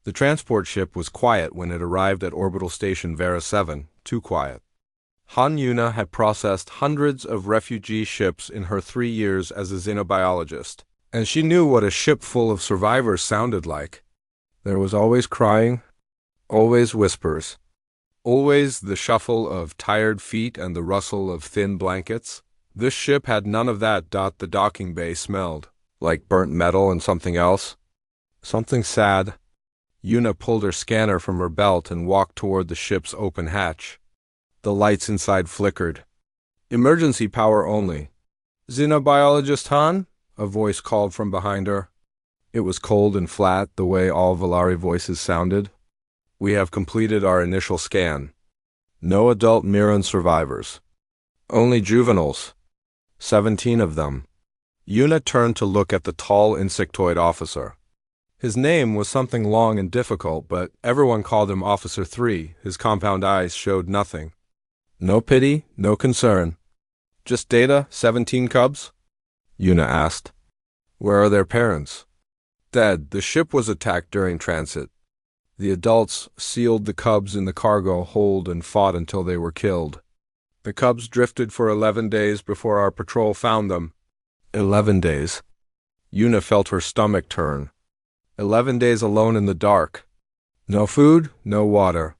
The transport ship was quiet when it arrived at orbital station Vera 7, too quiet. Han Yuna had processed hundreds of refugee ships in her 3 years as a xenobiologist, and she knew what a ship full of survivors sounded like. There was always crying, always whispers, always the shuffle of tired feet and the rustle of thin blankets. This ship had none of that. The docking bay smelled like burnt metal and something else. Something sad. Yuna pulled her scanner from her belt and walked toward the ship's open hatch. The lights inside flickered. Emergency power only. "Xenobiologist Han?" a voice called from behind her. It was cold and flat, the way all Valari voices sounded. "We have completed our initial scan. No adult Miran survivors. Only juveniles. 17 of them." Yuna turned to look at the tall insectoid officer. His name was something long and difficult, but everyone called him Officer 3. His compound eyes showed nothing. "No pity, no concern. Just data, 17 cubs?" Yuna asked. "Where are their parents?" "Dead. The ship was attacked during transit. The adults sealed the cubs in the cargo hold and fought until they were killed. The cubs drifted for 11 days before our patrol found them." 11 days. Yuna felt her stomach turn. 11 days alone in the dark. No food, no water.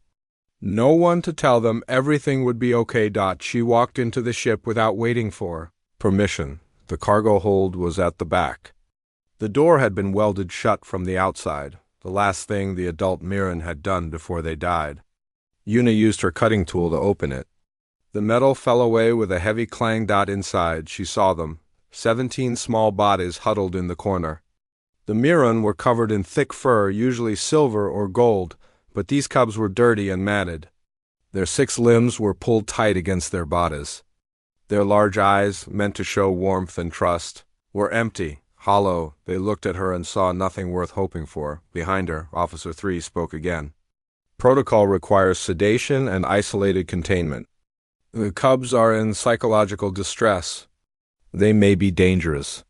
No one to tell them everything would be okay. She walked into the ship without waiting for permission. The cargo hold was at the back. The door had been welded shut from the outside, the last thing the adult Miran had done before they died. Yuna used her cutting tool to open it. The metal fell away with a heavy clang. Inside, she saw them, 17 small bodies huddled in the corner. The Miran were covered in thick fur, usually silver or gold, but these cubs were dirty and matted. Their 6 limbs were pulled tight against their bodies. Their large eyes, meant to show warmth and trust, were empty, hollow. They looked at her and saw nothing worth hoping for. Behind her, Officer 3 spoke again. "Protocol requires sedation and isolated containment. The cubs are in psychological distress. They may be dangerous."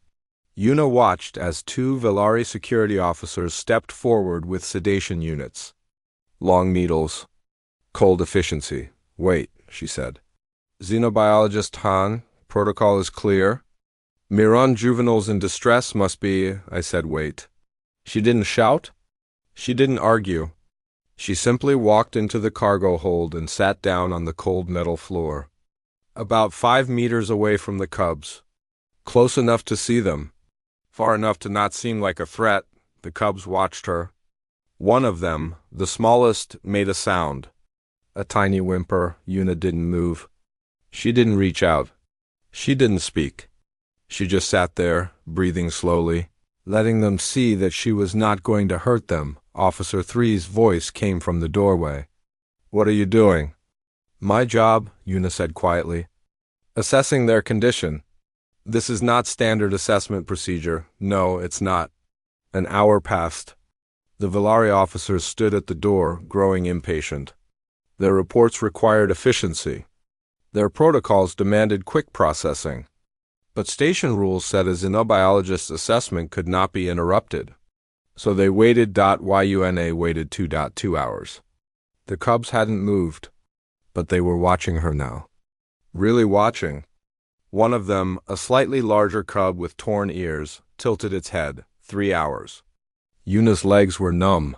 Yuna watched as 2 Valari security officers stepped forward with sedation units. Long needles. Cold efficiency. "Wait," she said. "Xenobiologist Han, protocol is clear. Miran juveniles in distress must be..." I said wait. She didn't shout. She didn't argue. She simply walked into the cargo hold and sat down on the cold metal floor. About 5 meters away from the cubs. Close enough to see them. Far enough to not seem like a threat. The cubs watched her. One of them, the smallest, made a sound. A tiny whimper. Yuna didn't move. She didn't reach out. She didn't speak. She just sat there, breathing slowly, letting them see that she was not going to hurt them. Officer 3's voice came from the doorway. "What are you doing?" "My job," Yuna said quietly. "Assessing their condition. This is not standard assessment procedure. No, it's not." An hour passed. The Valari officers stood at the door, growing impatient. Their reports required efficiency. Their protocols demanded quick processing. But station rules said a xenobiologist's assessment could not be interrupted. So they waited. Yuna waited 2.2 hours. The cubs hadn't moved, but they were watching her now. Really watching. One of them, a slightly larger cub with torn ears, tilted its head. 3 hours. Yuna's legs were numb.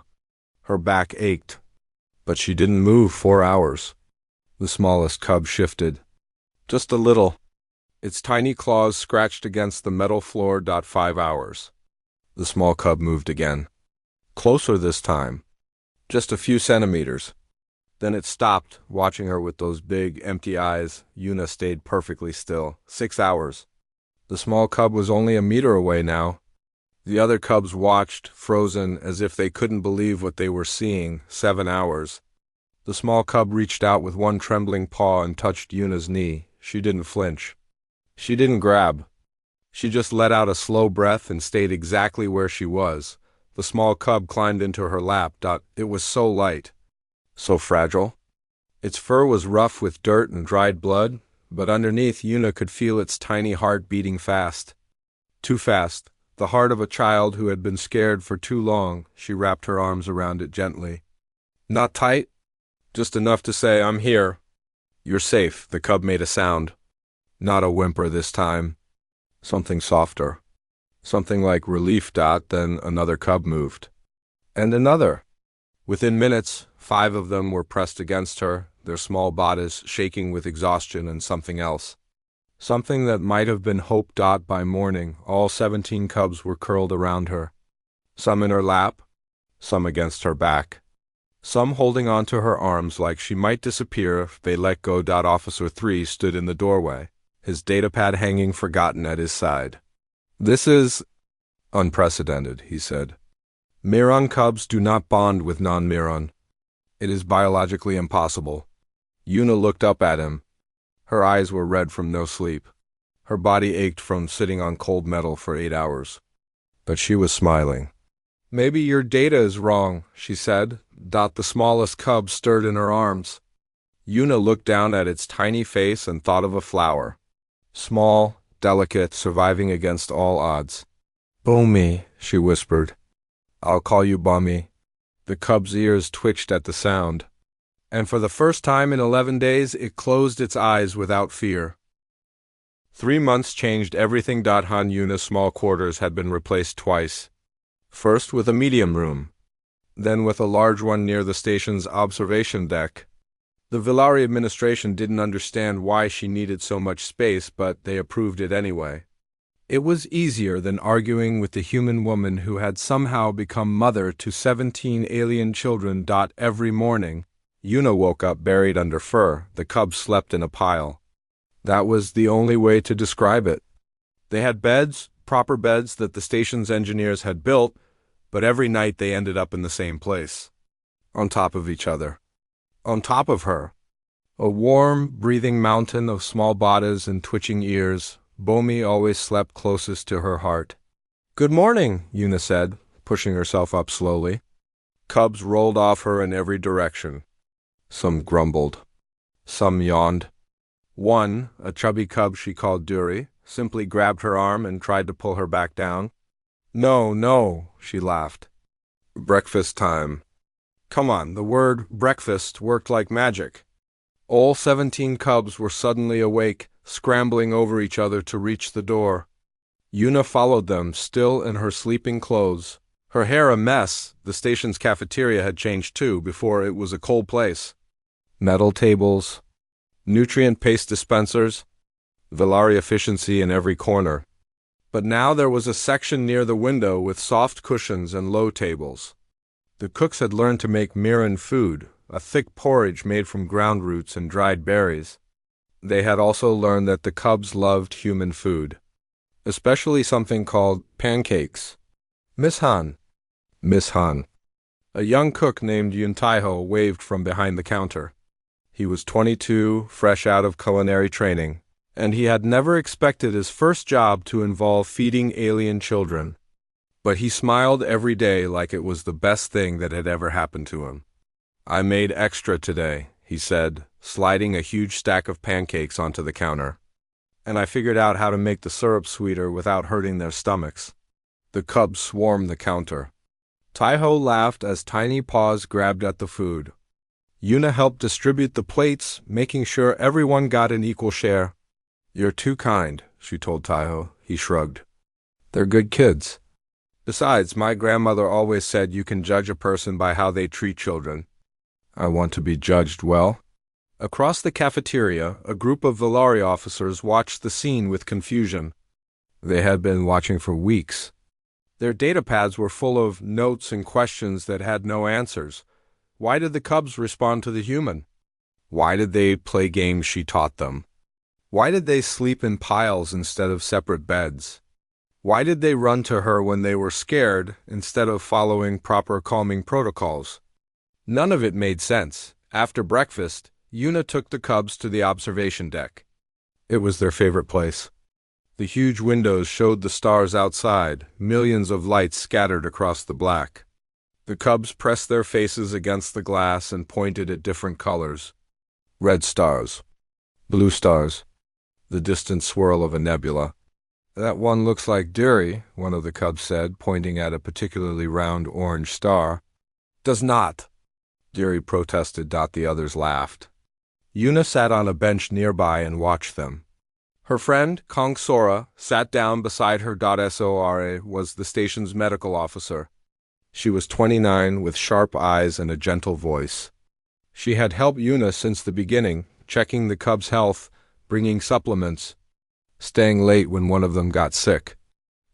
Her back ached. But she didn't move 4 hours. The smallest cub shifted. Just a little. Its tiny claws scratched against the metal floor. 5 hours. The small cub moved again. Closer this time. Just a few centimeters. Then it stopped, watching her with those big, empty eyes. Yuna stayed perfectly still. 6 hours. The small cub was only a meter away now. The other cubs watched, frozen, as if they couldn't believe what they were seeing. 7 hours. The small cub reached out with one trembling paw and touched Yuna's knee. She didn't flinch. She didn't grab. She just let out a slow breath and stayed exactly where she was. The small cub climbed into her lap. It was so light. So fragile. Its fur was rough with dirt and dried blood, but underneath Yuna could feel its tiny heart beating fast. Too fast. The heart of a child who had been scared for too long. She wrapped her arms around it gently. Not tight, just enough to say, "I'm here." "You're safe." The cub made a sound. Not a whimper this time. Something softer. Something like relief. Then another cub moved. And another. Within minutes, 5 of them were pressed against her, their small bodies shaking with exhaustion and something else. Something that might have been hope. By morning, all 17 cubs were curled around her. Some in her lap, some against her back. Some holding onto her arms like she might disappear if they let go. Officer 3 stood in the doorway, his datapad hanging forgotten at his side. "This is unprecedented," he said. "Miron cubs do not bond with non-Miron. It is biologically impossible." Yuna looked up at him. Her eyes were red from no sleep. Her body ached from sitting on cold metal for 8 hours. But she was smiling. "Maybe your data is wrong," she said. The smallest cub stirred in her arms. Yuna looked down at its tiny face and thought of a flower. Small, delicate, surviving against all odds. "Bomi," she whispered. "I'll call you Bummy." The cub's ears twitched at the sound. And for the first time in 11 days, it closed its eyes without fear. 3 months changed everything. Han Yuna's small quarters had been replaced twice. First with a medium room, then with a large one near the station's observation deck. The Villari administration didn't understand why she needed so much space, but they approved it anyway. It was easier than arguing with the human woman who had somehow become mother to 17 alien children. Every morning, Yuna woke up buried under fur. The cubs slept in a pile. That was the only way to describe it. They had beds, proper beds that the station's engineers had built, but every night they ended up in the same place. On top of each other. On top of her. A warm, breathing mountain of small bodies and twitching ears. Bomi always slept closest to her heart. "Good morning," Yuna said, pushing herself up slowly. Cubs rolled off her in every direction. Some grumbled. Some yawned. One, a chubby cub she called Duri, simply grabbed her arm and tried to pull her back down. "No, no," she laughed. "Breakfast time." Come on, the word breakfast worked like magic. All 17 cubs were suddenly awake, scrambling over each other to reach the door. Yuna followed them, still in her sleeping clothes. Her hair a mess. The station's cafeteria had changed too. Before, it was a cold place. Metal tables, nutrient paste dispensers, Villari efficiency in every corner. But now there was a section near the window with soft cushions and low tables. The cooks had learned to make Miran food, a thick porridge made from ground roots and dried berries. They had also learned that the cubs loved human food, especially something called pancakes. "Miss Han." "Miss Han." A young cook named Yuntaiho waved from behind the counter. He was 22, fresh out of culinary training, and he had never expected his first job to involve feeding alien children. But he smiled every day like it was the best thing that had ever happened to him. "I made extra today," he said, sliding a huge stack of pancakes onto the counter. "And I figured out how to make the syrup sweeter without hurting their stomachs." The cubs swarmed the counter. Taiho laughed as tiny paws grabbed at the food. Yuna helped distribute the plates, making sure everyone got an equal share. "You're too kind," she told Taiho. He shrugged. "They're good kids. Besides, my grandmother always said you can judge a person by how they treat children." "I want to be judged well." Across the cafeteria, a group of Villari officers watched the scene with confusion. They had been watching for weeks. Their datapads were full of notes and questions that had no answers. Why did the cubs respond to the human? Why did they play games she taught them? Why did they sleep in piles instead of separate beds? Why did they run to her when they were scared instead of following proper calming protocols? None of it made sense. After breakfast, Yuna took the cubs to the observation deck. It was their favorite place. The huge windows showed the stars outside, millions of lights scattered across the black. The cubs pressed their faces against the glass and pointed at different colors. Red stars, blue stars, the distant swirl of a nebula. That one looks like Duri, one of the cubs said, pointing at a particularly round orange star. Does not, Duri protested. The others laughed. Yuna sat on a bench nearby and watched them. Her friend, Kong Sora, sat down beside her. Sora was the station's medical officer. She was 29, with sharp eyes and a gentle voice. She had helped Yuna since the beginning, checking the cubs' health, bringing supplements, staying late when one of them got sick.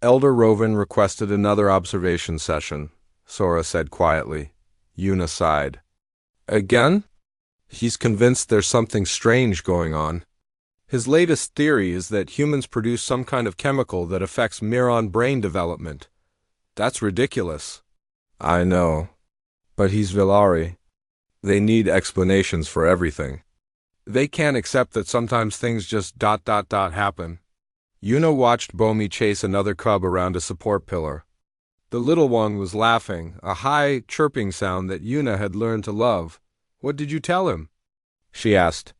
Elder Rovan requested another observation session, Sora said quietly. Yuna sighed. Again? He's convinced there's something strange going on. His latest theory is that humans produce some kind of chemical that affects neuron brain development. That's ridiculous. I know. But he's Vilari. They need explanations for everything. They can't accept that sometimes things just happen. Yuna watched Bomi chase another cub around a support pillar. The little one was laughing, a high, chirping sound that Yuna had learned to love. What did you tell him? She asked.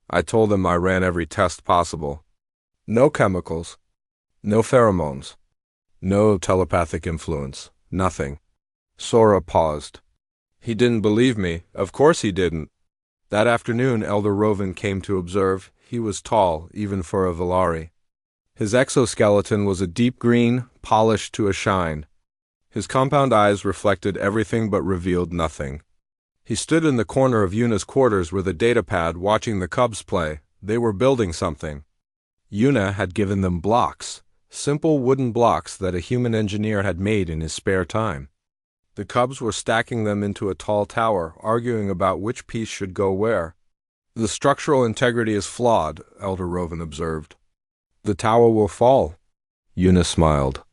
I told him I ran every test possible. No chemicals. No pheromones. No telepathic influence. Nothing. Sora paused. He didn't believe me. Of course he didn't. That afternoon, Elder Rovan came to observe. He was tall, even for a Vilari. His exoskeleton was a deep green, polished to a shine. His compound eyes reflected everything but revealed nothing. He stood in the corner of Yuna's quarters with a datapad watching the cubs play. They were building something. Yuna had given them blocks, simple wooden blocks that a human engineer had made in his spare time. The cubs were stacking them into a tall tower, arguing about which piece should go where. The structural integrity is flawed, Elder Rovan observed. The tower will fall. Yuna smiled.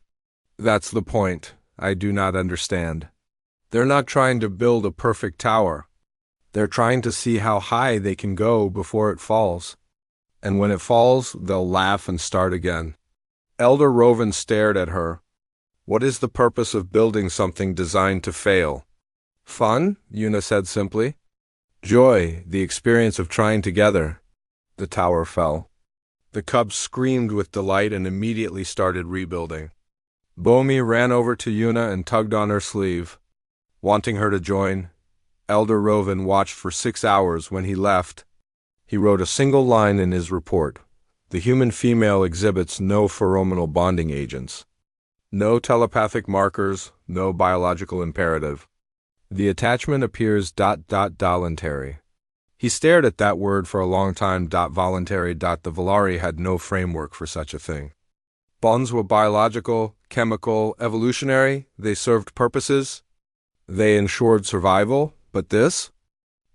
That's the point. I do not understand. They're not trying to build a perfect tower. They're trying to see how high they can go before it falls. And when it falls, they'll laugh and start again. Elder Rovan stared at her. What is the purpose of building something designed to fail? Fun, Yuna said simply. Joy, the experience of trying together. The tower fell. The cubs screamed with delight and immediately started rebuilding. Bomi ran over to Yuna and tugged on her sleeve, wanting her to join. Elder Rovan watched for 6 hours. When he left, he wrote a single line in his report. The human female exhibits no pheromonal bonding agents. No telepathic markers, no biological imperative. The attachment appears ... voluntary. He stared at that word for a long time. Voluntary. The Vilari had no framework for such a thing. Bonds were biological, chemical, evolutionary. They served purposes. They ensured survival. But this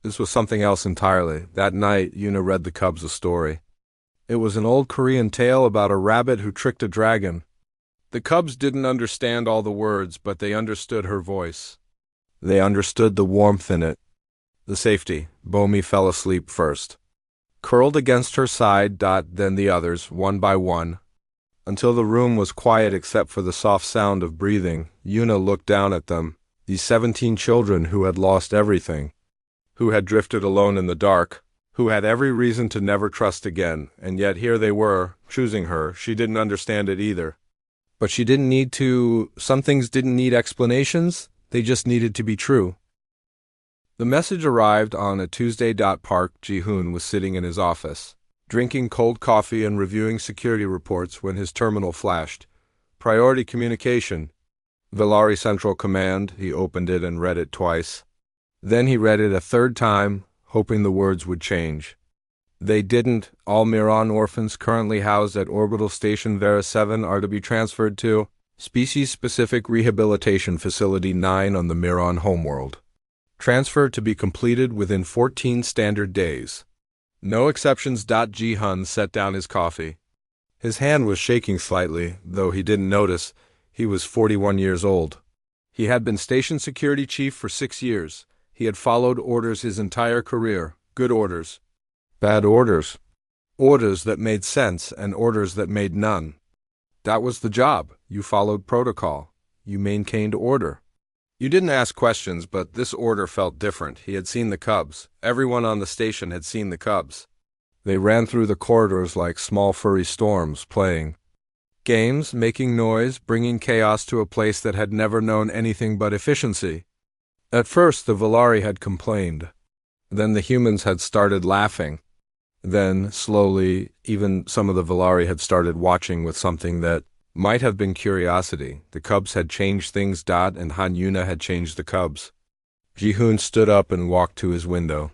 was something else entirely. That night, Yuna read the cubs a story. It was an old Korean tale about a rabbit who tricked a dragon. The cubs didn't understand all the words, but they understood her voice. They understood the warmth in it. The safety. Bomi fell asleep first. Curled against her side. Then the others, one by one. Until the room was quiet except for the soft sound of breathing, Yuna looked down at them. These 17 children who had lost everything, who had drifted alone in the dark, who had every reason to never trust again, and yet here they were, choosing her. She didn't understand it either. But she didn't need to. Some things didn't need explanations, they just needed to be true. The message arrived on a Tuesday. Park Ji-hoon was sitting in his office, drinking cold coffee and reviewing security reports when his terminal flashed. Priority communication. Vilari Central Command. He opened it and read it twice. Then he read it a third time, hoping the words would change. They didn't. All Miran orphans currently housed at Orbital Station Vera 7 are to be transferred to Species-Specific Rehabilitation Facility 9 on the Miran homeworld. Transfer to be completed within 14 standard days. No exceptions. Ji-hoon set down his coffee. His hand was shaking slightly, though he didn't notice. He was 41 years old. He had been station security chief for 6 years. He had followed orders his entire career. Good orders. Bad orders. Orders that made sense and orders that made none. That was the job. You followed protocol. You maintained order. You didn't ask questions, but this order felt different. He had seen the cubs. Everyone on the station had seen the cubs. They ran through the corridors like small furry storms, playing. Games, making noise, bringing chaos to a place that had never known anything but efficiency. At first, the Volari had complained. Then the humans had started laughing. Then, slowly, even some of the Volari had started watching with something that might have been curiosity. The cubs had changed things. And Han Yuna had changed the cubs. Ji-hoon stood up and walked to his window.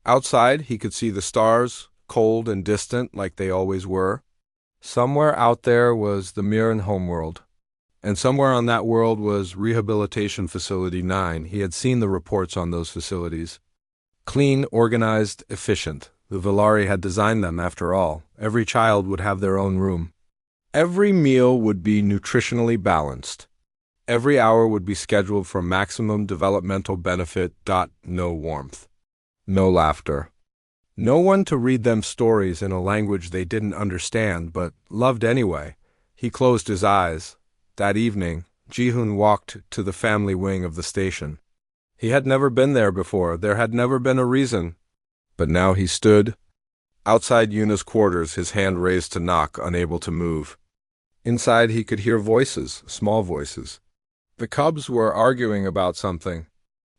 Outside, he could see the stars, cold and distant like they always were. Somewhere out there was the Mirren homeworld. And somewhere on that world was Rehabilitation Facility 9. He had seen the reports on those facilities. Clean, organized, efficient. The Volari had designed them, after all. Every child would have their own room. Every meal would be nutritionally balanced. Every hour would be scheduled for maximum developmental benefit. No warmth. No laughter. No one to read them stories in a language they didn't understand but loved anyway. He closed his eyes. That evening, Ji-hoon walked to the family wing of the station. He had never been there before. There had never been a reason. But now he stood outside Yuna's quarters, his hand raised to knock, unable to move. Inside he could hear voices, small voices. The cubs were arguing about something.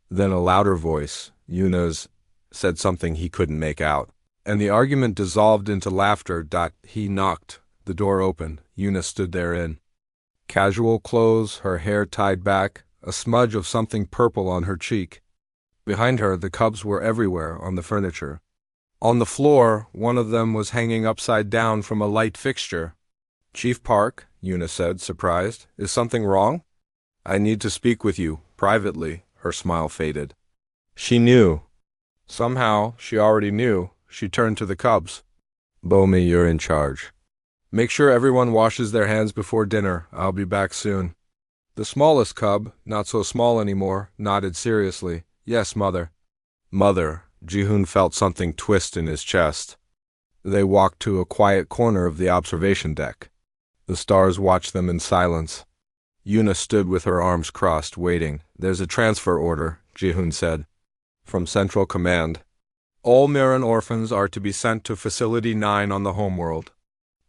Then a louder voice, Yuna's, said something he couldn't make out. And the argument dissolved into laughter. He knocked. The door opened. Yuna stood therein. Casual clothes, her hair tied back, a smudge of something purple on her cheek. Behind her, the cubs were everywhere, on the furniture. On the floor, one of them was hanging upside down from a light fixture. "Chief Park," Yuna said, surprised. "Is something wrong?" "I need to speak with you, privately." Her smile faded. She knew. Somehow, she already knew. She turned to the cubs. "Bomi, you're in charge. Make sure everyone washes their hands before dinner. I'll be back soon." The smallest cub, not so small anymore, nodded seriously. "Yes, Mother." "Mother." Ji-hoon felt something twist in his chest. They walked to a quiet corner of the observation deck. The stars watched them in silence. Yuna stood with her arms crossed, waiting. "There's a transfer order," Ji-hoon said. "From Central Command. All Mirren orphans are to be sent to Facility 9 on the homeworld.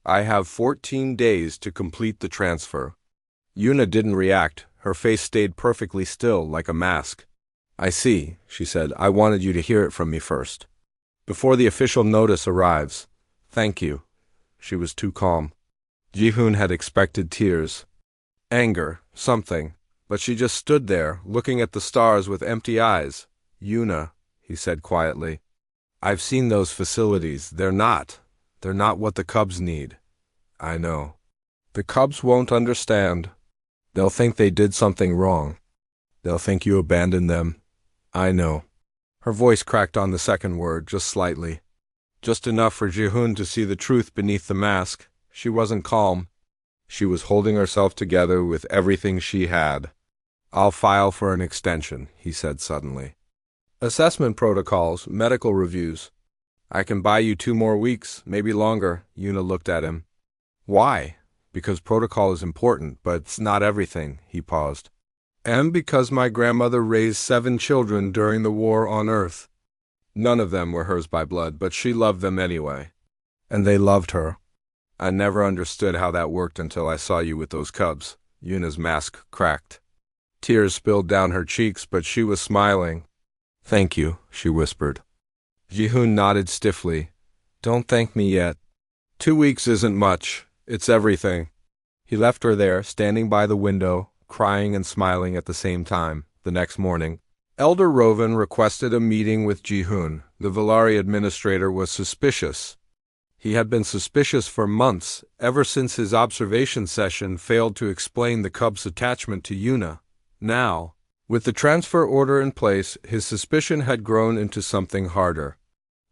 I have 14 days to complete the transfer." Yuna didn't react. Her face stayed perfectly still, like a mask. "I see," she said. "I wanted you to hear it from me first. Before the official notice arrives. Thank you." She was too calm. Ji-hoon had expected tears. Anger, something. But she just stood there, looking at the stars with empty eyes. "Yuna," he said quietly, "I've seen those facilities. They're not what the cubs need. I know. The cubs won't understand. They'll think they did something wrong. They'll think you abandoned them. I know." Her voice cracked on the second word, just slightly. Just enough for Ji-hoon to see the truth beneath the mask. She wasn't calm. She was holding herself together with everything she had. "I'll file for an extension," he said suddenly. "Assessment protocols, medical reviews. I can buy you 2 more weeks, maybe longer." Yuna looked at him. "Why?" "Because protocol is important, but it's not everything." He paused. "And because my grandmother raised 7 children during the war on Earth. None of them were hers by blood, but she loved them anyway. And they loved her. I never understood how that worked until I saw you with those cubs." Yuna's mask cracked. Tears spilled down her cheeks, but she was smiling. "Thank you," she whispered. Ji-hoon nodded stiffly. "Don't thank me yet. 2 weeks isn't much. It's everything." He left her there, standing by the window, crying and smiling at the same time. The next morning, Elder Rovan requested a meeting with Ji-hoon. The Volari administrator was suspicious. He had been suspicious for months, ever since his observation session failed to explain the cub's attachment to Yuna. Now, with the transfer order in place, his suspicion had grown into something harder.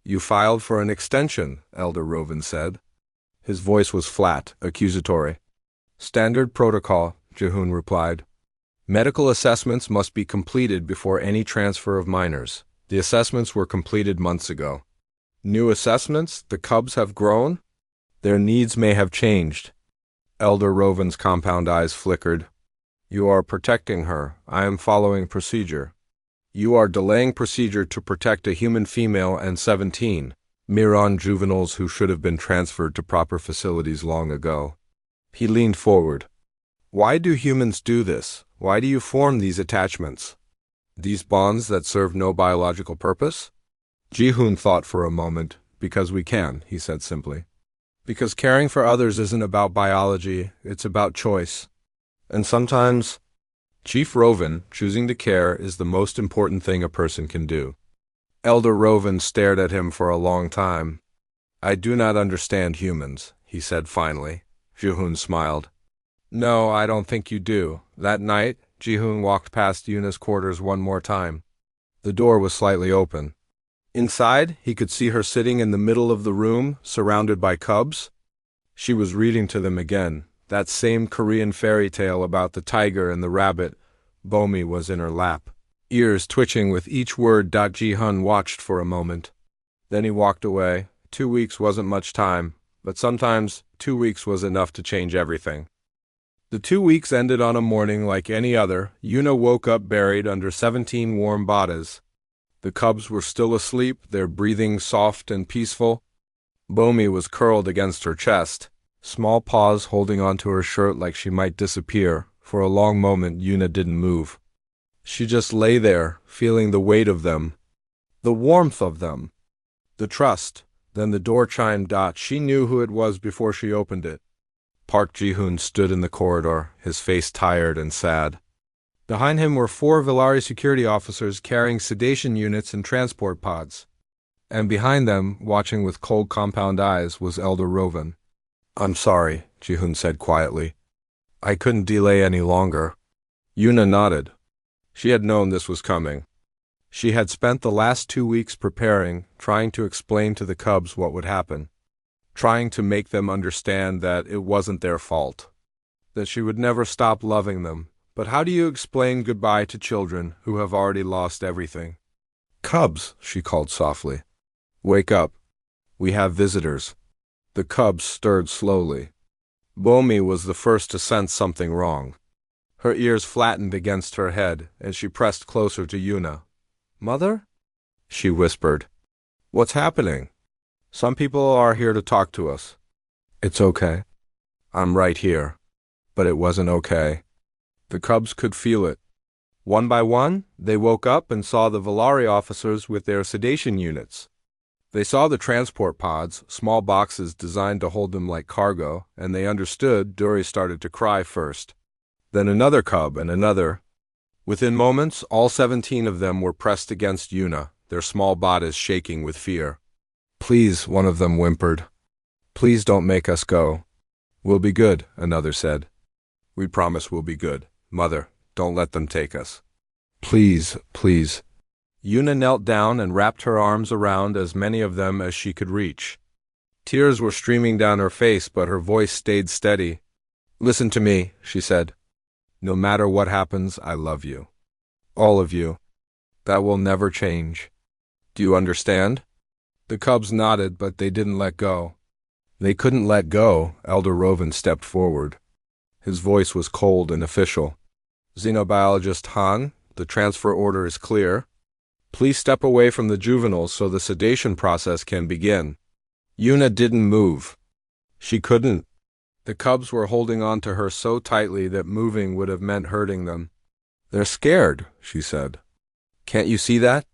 "You filed for an extension," Elder Rovan said. His voice was flat, accusatory. "Standard protocol," Ji-hoon replied. "Medical assessments must be completed before any transfer of minors. The assessments were completed months ago." "New assessments? The cubs have grown?" "Their needs may have changed." Elder Rovan's compound eyes flickered. "You are protecting her. I am following procedure." "You are delaying procedure to protect a human female and 17 Mirren juveniles who should have been transferred to proper facilities long ago." He leaned forward. Why do humans do this? Why do you form these attachments? These bonds that serve no biological purpose? Ji-hoon thought for a moment. Because we can, he said simply. Because caring for others isn't about biology, it's about choice. And sometimes, Chief Roven, choosing to care is the most important thing a person can do. Elder Roven stared at him for a long time. I do not understand humans, he said finally. Ji-hoon smiled. No, I don't think you do. That night, Ji-hoon walked past Yuna's quarters one more time. The door was slightly open. Inside, he could see her sitting in the middle of the room, surrounded by cubs. She was reading to them again. That same Korean fairy tale about the tiger and the rabbit. Bomi was in her lap, ears twitching with each word. Ji-hoon watched for a moment. Then he walked away. 2 weeks wasn't much time, but sometimes 2 weeks was enough to change everything. The 2 weeks ended on a morning like any other. Yuna woke up buried under 17 warm batas. The cubs were still asleep, their breathing soft and peaceful. Bomi was curled against her chest, small paws holding onto her shirt like she might disappear. For a long moment, Yuna didn't move. She just lay there, feeling the weight of them, the warmth of them, the trust. Then the door chimed. She knew who it was before she opened it. Park Ji-hoon stood in the corridor, his face tired and sad. Behind him were 4 Villari security officers carrying sedation units and transport pods. And behind them, watching with cold compound eyes, was Elder Roven. I'm sorry, Ji-hoon said quietly. I couldn't delay any longer. Yuna nodded. She had known this was coming. She had spent the last 2 weeks preparing, trying to explain to the cubs what would happen, trying to make them understand that it wasn't their fault, that she would never stop loving them. But how do you explain goodbye to children who have already lost everything? Cubs, she called softly. Wake up. We have visitors. The cubs stirred slowly. Bomi was the first to sense something wrong. Her ears flattened against her head, and she pressed closer to Yuna. Mother? She whispered. What's happening? Some people are here to talk to us. It's okay. I'm right here. But it wasn't okay. The cubs could feel it. One by one, they woke up and saw the Villari officers with their sedation units. They saw the transport pods, small boxes designed to hold them like cargo, and they understood. Duri started to cry first. Then another cub and another. Within moments, all 17 of them were pressed against Yuna, their small bodies shaking with fear. Please, one of them whimpered. Please don't make us go. We'll be good, another said. We promise we'll be good. Mother, don't let them take us. Please, please. Yuna knelt down and wrapped her arms around as many of them as she could reach. Tears were streaming down her face, but her voice stayed steady. Listen to me, she said. No matter what happens, I love you. All of you. That will never change. Do you understand? The cubs nodded, but they didn't let go. They couldn't let go. Elder Roven stepped forward. His voice was cold and official. Xenobiologist Han, the transfer order is clear. Please step away from the juveniles so the sedation process can begin. Yuna didn't move. She couldn't. The cubs were holding on to her so tightly that moving would have meant hurting them. They're scared, she said. Can't you see that?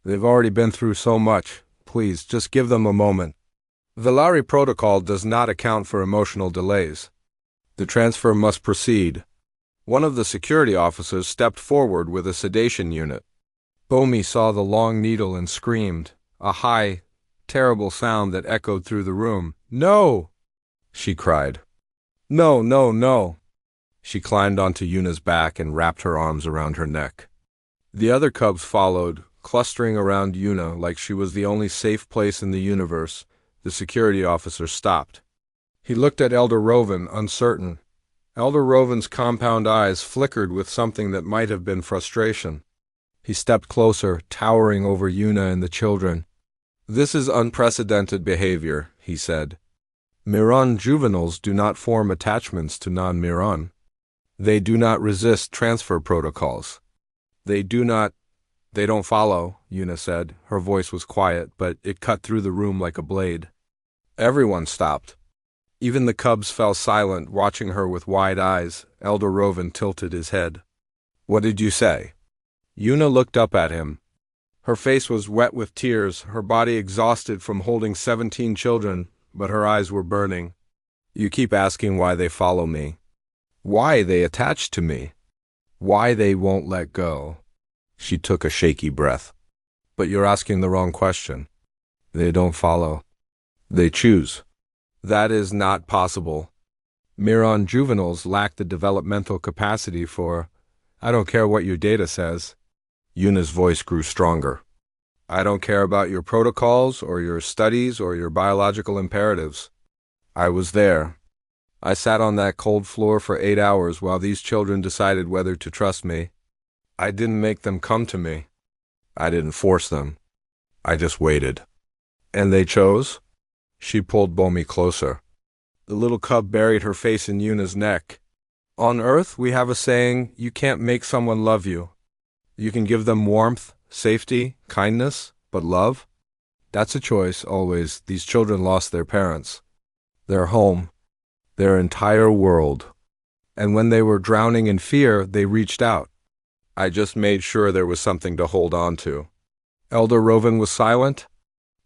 They've already been through so much. Please, just give them a moment. Villari protocol does not account for emotional delays. The transfer must proceed. One of the security officers stepped forward with a sedation unit. Bomi saw the long needle and screamed, a high, terrible sound that echoed through the room. No! She cried. No, no, no. She climbed onto Yuna's back and wrapped her arms around her neck. The other cubs followed, clustering around Yuna like she was the only safe place in the universe. The security officer stopped. He looked at Elder Roven, uncertain. Elder Roven's compound eyes flickered with something that might have been frustration. He stepped closer, towering over Yuna and the children. This is unprecedented behavior, he said. Miran juveniles do not form attachments to non-Miran. They do not resist transfer protocols. They don't follow, Yuna said. Her voice was quiet, but it cut through the room like a blade. Everyone stopped. Even the cubs fell silent, watching her with wide eyes. Elder Rovan tilted his head. "What did you say?" Yuna looked up at him. Her face was wet with tears, her body exhausted from holding 17 children, but her eyes were burning. "You keep asking why they follow me. Why they attach to me. Why they won't let go." She took a shaky breath. "But you're asking the wrong question. They don't follow. They choose. That is not possible. Miron juveniles lack the developmental capacity for, I don't care what your data says." Yuna's voice grew stronger. "I don't care about your protocols or your studies or your biological imperatives. I was there. I sat on that cold floor for 8 hours while these children decided whether to trust me. I didn't make them come to me. I didn't force them. I just waited. And they chose?" She pulled Bomi closer. The little cub buried her face in Yuna's neck. "On Earth, we have a saying, you can't make someone love you. You can give them warmth, safety, kindness, but love? That's a choice, always. These children lost their parents, their home, their entire world. And when they were drowning in fear, they reached out. I just made sure there was something to hold on to." Elder Rovan was silent.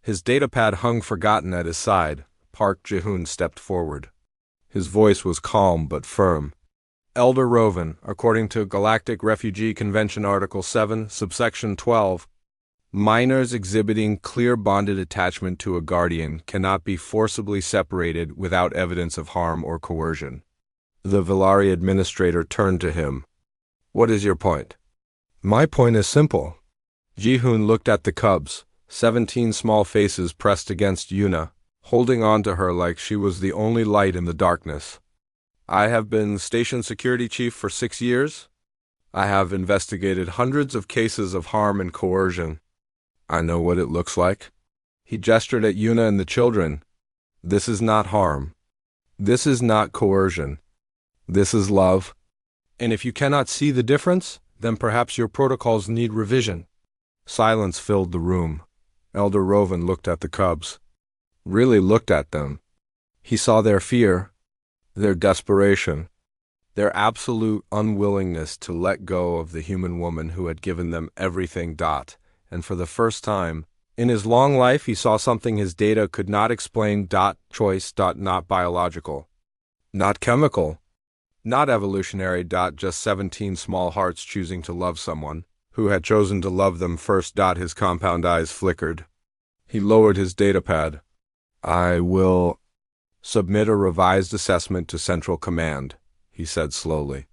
His datapad hung forgotten at his side. Park Jihoon stepped forward. His voice was calm but firm. "Elder Rovan, according to Galactic Refugee Convention Article 7, subsection 12, minors exhibiting clear bonded attachment to a guardian cannot be forcibly separated without evidence of harm or coercion." The Villari administrator turned to him. "What is your point?" "My point is simple." Jihoon looked at the cubs, 17 small faces pressed against Yuna, holding on to her like she was the only light in the darkness. "I have been station security chief for 6 years. I have investigated hundreds of cases of harm and coercion. I know what it looks like." He gestured at Yuna and the children. "This is not harm. This is not coercion. This is love. And if you cannot see the difference, then perhaps your protocols need revision." Silence filled the room. Elder Rovan looked at the cubs. Really looked at them. He saw their fear, their desperation, their absolute unwillingness to let go of the human woman who had given them everything. And for the first time in his long life, he saw something his data could not explain. Choice. Not biological, not chemical, not evolutionary. Just 17 small hearts choosing to love someone who had chosen to love them first. His compound eyes flickered. He lowered his datapad. "I will submit a revised assessment to Central Command," he said slowly.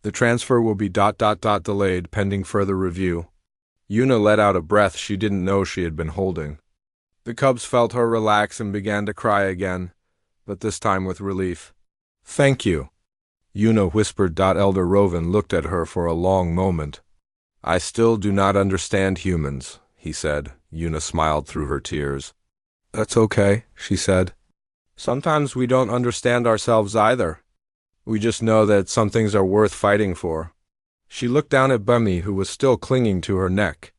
"The transfer will be ... delayed pending further review." Yuna let out a breath she didn't know she had been holding. The cubs felt her relax and began to cry again, but this time with relief. "Thank you," Yuna whispered. Elder Rovan looked at her for a long moment. "I still do not understand humans," he said. Yuna smiled through her tears. "That's okay," she said. "Sometimes we don't understand ourselves either. We just know that some things are worth fighting for." She looked down at Bummy, who was still clinging to her neck.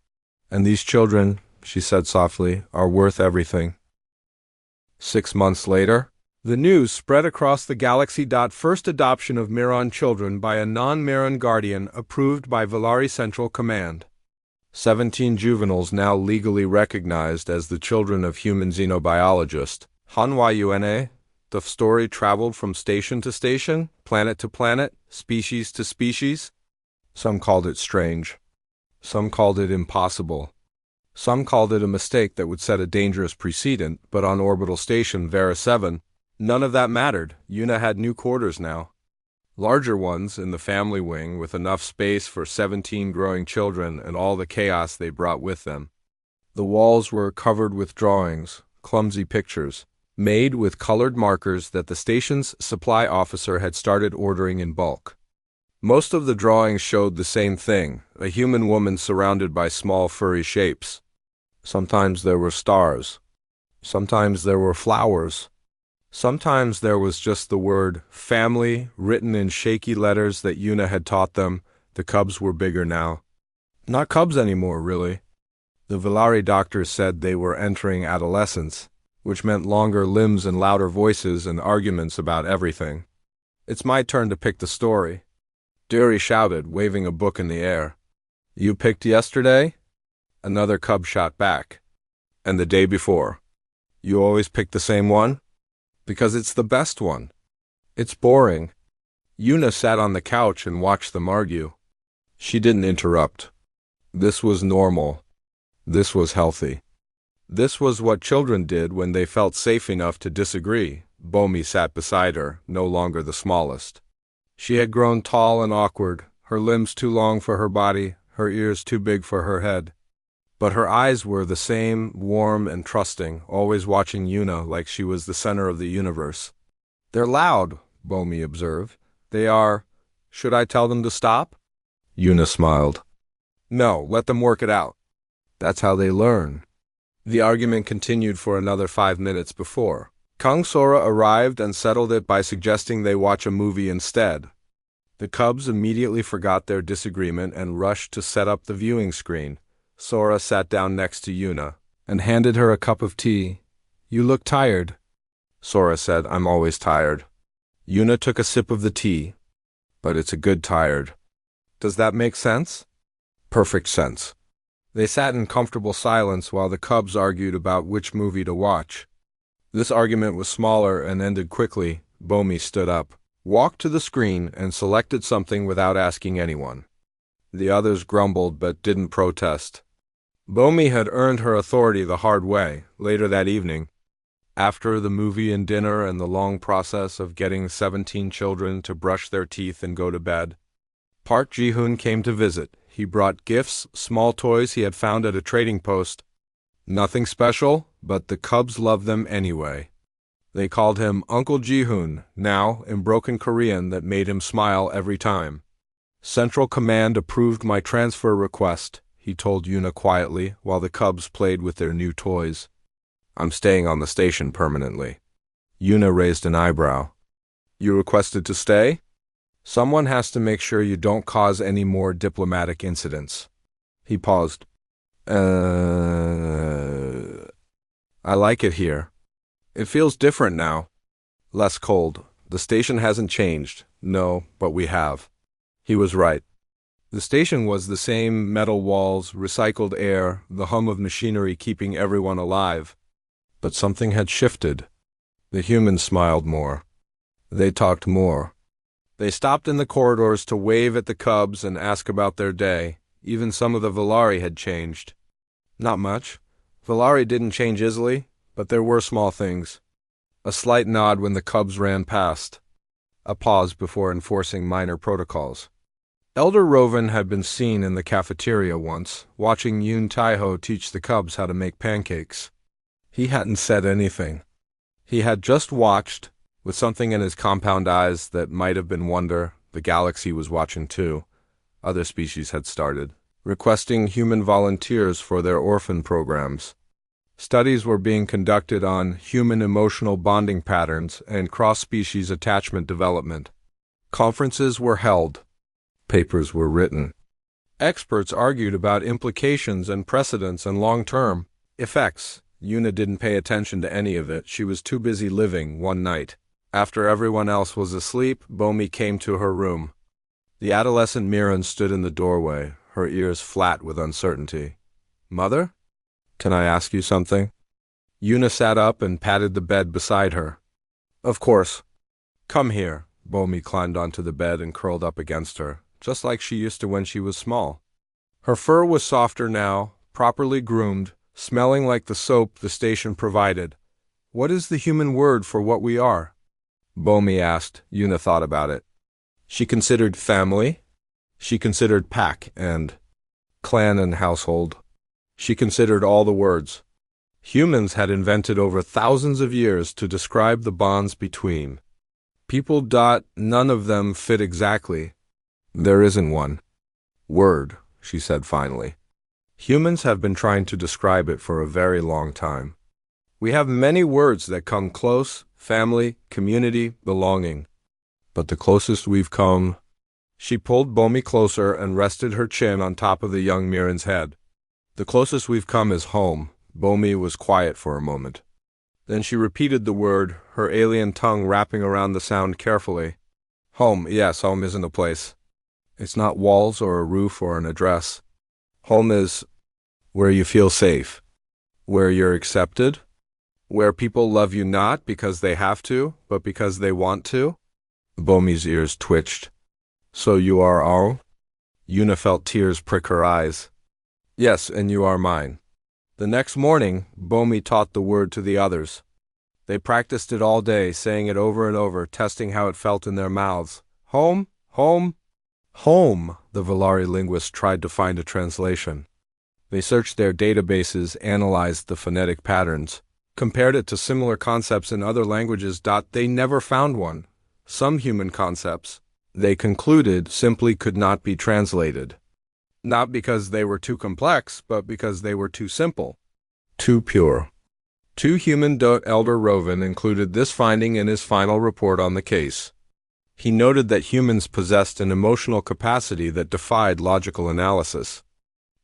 "And these children," she said softly, "are worth everything." 6 months later, the news spread across the galaxy. First adoption of Miron children by a non-Miron guardian approved by Villari Central Command. 17 juveniles now legally recognized as the children of human xenobiologist. Hanwha Yuna. The story traveled from station to station, planet to planet, species to species. Some called it strange. Some called it impossible. Some called it a mistake that would set a dangerous precedent, but on orbital station Vera 7, none of that mattered. Yuna had new quarters now. Larger ones in the family wing with enough space for 17 growing children and all the chaos they brought with them. The walls were covered with drawings, clumsy pictures, made with colored markers that the station's supply officer had started ordering in bulk. Most of the drawings showed the same thing, a human woman surrounded by small furry shapes. Sometimes there were stars. Sometimes there were flowers. Sometimes there was just the word family written in shaky letters that Yuna had taught them. The cubs were bigger now. Not cubs anymore, really. The Villari doctors said they were entering adolescence, which meant longer limbs and louder voices and arguments about everything. "It's my turn to pick the story," Deary shouted, waving a book in the air. "You picked yesterday?" Another cub shot back. "And the day before. You always pick the same one?" "Because it's the best one." "It's boring." Yuna sat on the couch and watched them argue. She didn't interrupt. This was normal. This was healthy. This was what children did when they felt safe enough to disagree. Bomi sat beside her, no longer the smallest. She had grown tall and awkward, her limbs too long for her body, her ears too big for her head. But her eyes were the same, warm and trusting, always watching Yuna like she was the center of the universe. "They're loud," Bomi observed. "They are. Should I tell them to stop?" Yuna smiled. "No, let them work it out. That's how they learn." The argument continued for another 5 minutes before Kung Sora arrived and settled it by suggesting they watch a movie instead. The cubs immediately forgot their disagreement and rushed to set up the viewing screen. Sora sat down next to Yuna and handed her a cup of tea. "You look tired." Sora said, "I'm always tired." Yuna took a sip of the tea. "But it's a good tired." "Does that make sense?" "Perfect sense." They sat in comfortable silence while the cubs argued about which movie to watch. This argument was smaller and ended quickly. Bomi stood up, walked to the screen, and selected something without asking anyone. The others grumbled but didn't protest. Bomi had earned her authority the hard way. Later that evening, after the movie and dinner and the long process of getting 17 children to brush their teeth and go to bed, Park Ji-hoon came to visit. He brought gifts, small toys he had found at a trading post. Nothing special, but the cubs loved them anyway. They called him Uncle Ji-hoon, now in broken Korean that made him smile every time. "Central Command approved my transfer request," he told Yuna quietly while the cubs played with their new toys. "I'm staying on the station permanently." Yuna raised an eyebrow. "You requested to stay?" "Someone has to make sure you don't cause any more diplomatic incidents." He paused. I like it here. It feels different now. Less cold. The station hasn't changed." "No, but we have." He was right. The station was the same: metal walls, recycled air, the hum of machinery keeping everyone alive. But something had shifted. The humans smiled more. They talked more. They stopped in the corridors to wave at the cubs and ask about their day. Even some of the Valari had changed. Not much. Valari didn't change easily, but there were small things. A slight nod when the cubs ran past. A pause before enforcing minor protocols. Elder Rovan had been seen in the cafeteria once, watching Yoon Taiho teach the cubs how to make pancakes. He hadn't said anything. He had just watched, with something in his compound eyes that might have been wonder. The galaxy was watching too. Other species had started, requesting human volunteers for their orphan programs. Studies were being conducted on human emotional bonding patterns and cross-species attachment development. Conferences were held. Papers were written. Experts argued about implications and precedents and long-term effects. Yuna didn't pay attention to any of it. She was too busy living. One night, after everyone else was asleep, Bomi came to her room. The adolescent Miran stood in the doorway, her ears flat with uncertainty. "Mother? Can I ask you something?" Yuna sat up and patted the bed beside her. "Of course." "Come here." Bomi climbed onto the bed and curled up against her, just like she used to when she was small. Her fur was softer now, properly groomed, smelling like the soap the station provided. "What is the human word for what we are?" Bomi asked. Yuna thought about it. She considered family. She considered pack and clan and household. She considered all the words. Humans had invented over thousands of years to describe the bonds between people. None of them fit exactly. "There isn't one word," she said finally. "Humans have been trying to describe it for a very long time. We have many words that come close: family, community, belonging. But the closest we've come..." She pulled Bomi closer and rested her chin on top of the young Miran's head. "The closest we've come is home." Bomi was quiet for a moment. Then she repeated the word, her alien tongue wrapping around the sound carefully. Home, yes, home isn't a place. It's not walls or a roof or an address. Home is where you feel safe, where you're accepted, where people love you not because they have to, but because they want to. Bomi's ears twitched. So you are our? Yuna felt tears prick her eyes. Yes, and you are mine. The next morning, Bomi taught the word to the others. They practiced it all day, saying it over and over, testing how it felt in their mouths. Home, home, home, the Valari linguist tried to find a translation. They searched their databases, analyzed the phonetic patterns, compared it to similar concepts in other languages. They never found one. Some human concepts, they concluded, simply could not be translated. Not because they were too complex, but because they were too simple, too pure. Too human. Elder Rovan included this finding in his final report on the case. He noted that humans possessed an emotional capacity that defied logical analysis.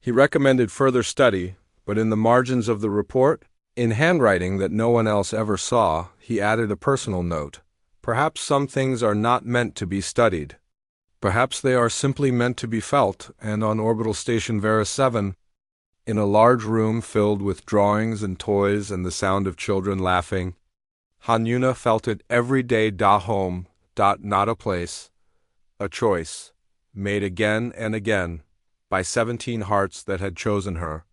He recommended further study, but in the margins of the report, in handwriting that no one else ever saw, he added a personal note. Perhaps some things are not meant to be studied. Perhaps they are simply meant to be felt, and on orbital station Vera 7, in a large room filled with drawings and toys and the sound of children laughing, Hanyuna felt it every day. Home, not a place, a choice, made again and again, by 17 hearts that had chosen her,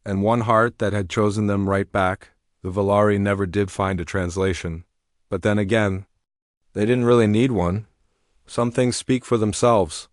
and one heart that had chosen them right back. The Valari never did find a translation, but then again, they didn't really need one. Some things speak for themselves.